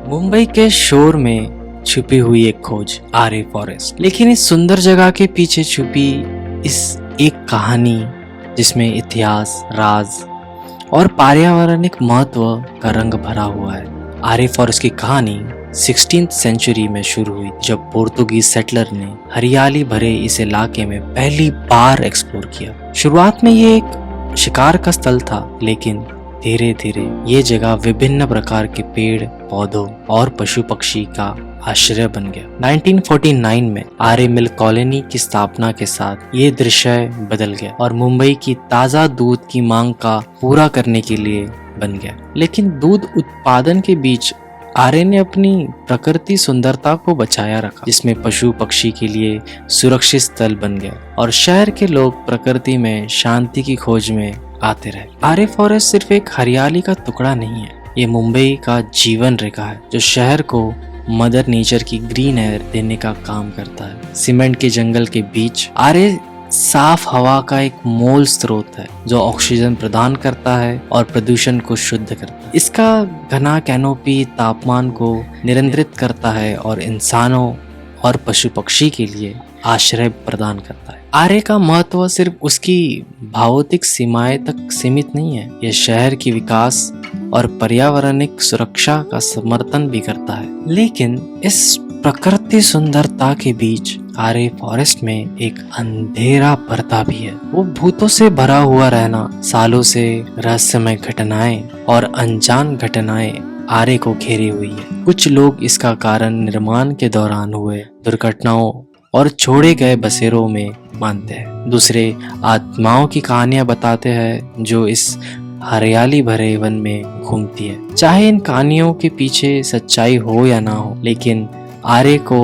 मुंबई के शोर में छुपी हुई एक खोज आरे फॉरेस्ट। लेकिन इस सुंदर जगह के पीछे छुपी इस एक कहानी जिसमें इतिहास, राज और पर्यावरणिक महत्व का रंग भरा हुआ है। आरे फॉरेस्ट की कहानी 16th सेंचुरी में शुरू हुई जब पोर्तुगीज सेटलर ने हरियाली भरे इस इलाके में पहली बार एक्सप्लोर किया। शुरुआत में ये एक शिकार का स्थल था, लेकिन धीरे धीरे ये जगह विभिन्न प्रकार के पेड़ पौधों और पशु पक्षी का आश्रय बन गया। 1949 में आरे मिल कॉलोनी की स्थापना के साथ ये दृश्य बदल गया और मुंबई की ताज़ा दूध की मांग का पूरा करने के लिए बन गया। लेकिन दूध उत्पादन के बीच आरे ने अपनी प्रकृति सुंदरता को बचाया रखा, जिसमें पशु पक्षी के लिए सुरक्षित स्थल बन गया और शहर के लोग प्रकृति में शांति की खोज में आते रहे। आरे फॉरेस्ट सिर्फ एक हरियाली का टुकड़ा नहीं है, ये मुंबई का जीवन रेखा है जो शहर को मदर नेचर की ग्रीन एयर देने का काम करता है। सीमेंट के जंगल के बीच आरे साफ हवा का एक मूल स्रोत है जो ऑक्सीजन प्रदान करता है और प्रदूषण को शुद्ध करता है। इसका घना कैनोपी तापमान को नियंत्रित करता है और इंसानों और पशु पक्षी के लिए आश्रय प्रदान करता है। आरे का महत्व सिर्फ उसकी भौतिक सीमाएं तक सीमित नहीं है, यह शहर की विकास और पर्यावरणिक सुरक्षा का समर्थन भी करता है। लेकिन इस प्रकृति सुंदरता के बीच आरे फॉरेस्ट में एक अंधेरा पर्दा भी है। वो भूतों से भरा हुआ रहना, सालों से रहस्यमय घटनाएं और अनजान घटनाएं आरे को घेरी हुई है। कुछ लोग इसका कारण निर्माण के दौरान हुए दुर्घटनाओं और छोड़े गए बसेरों में मानते हैं। दूसरे आत्माओं की कहानियां बताते हैं जो इस हरियाली भरे वन में घूमती है। चाहे इन कहानियों के पीछे सच्चाई हो या ना हो, लेकिन आरे को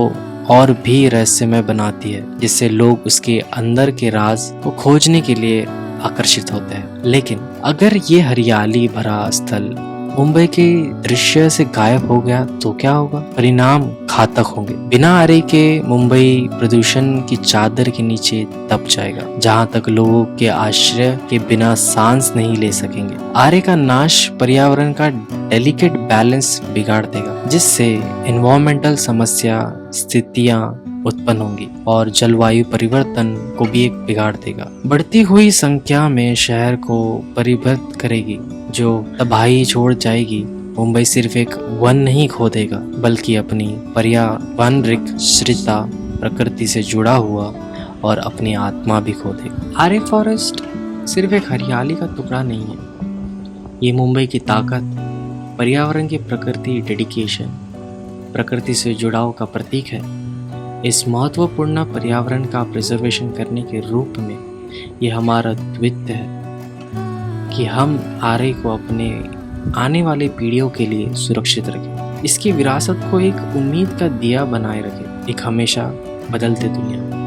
और भी रहस्यमय बनाती है, जिससे लोग उसके अंदर के राज को खोजने के लिए आकर्षित होते हैं। लेकिन अगर ये हरियाली भरा स्थल मुंबई के दृश्य से गायब हो गया तो क्या होगा? परिणाम घातक होंगे। बिना आरे के मुंबई प्रदूषण की चादर के नीचे दब जाएगा, जहां तक लोगों के आश्रय के बिना सांस नहीं ले सकेंगे। आरे का नाश पर्यावरण का डेलिकेट बैलेंस बिगाड़ देगा, जिससे एनवायरमेंटल समस्या स्थितियां उत्पन्न होंगी और जलवायु परिवर्तन को भी एक बिगाड़ देगा। बढ़ती हुई संख्या में शहर को परिवर्तित करेगी जो तबाही छोड़ जाएगी। मुंबई सिर्फ एक वन नहीं खो देगा, बल्कि अपनी पर्यावरणिक स्थिरता, प्रकृति से जुड़ा हुआ और अपनी आत्मा भी खो देगा। आरे फॉरेस्ट सिर्फ एक हरियाली का टुकड़ा नहीं है, ये मुंबई की ताकत, पर्यावरण की प्रकृति डेडिकेशन, प्रकृति से जुड़ाव का प्रतीक है। इस महत्वपूर्ण पर्यावरण का प्रिजर्वेशन करने के रूप में यह हमारा दायित्व है कि हम आरे को अपने आने वाली पीढ़ियों के लिए सुरक्षित रखें, इसकी विरासत को एक उम्मीद का दिया बनाए रखें, एक हमेशा बदलते दुनिया में।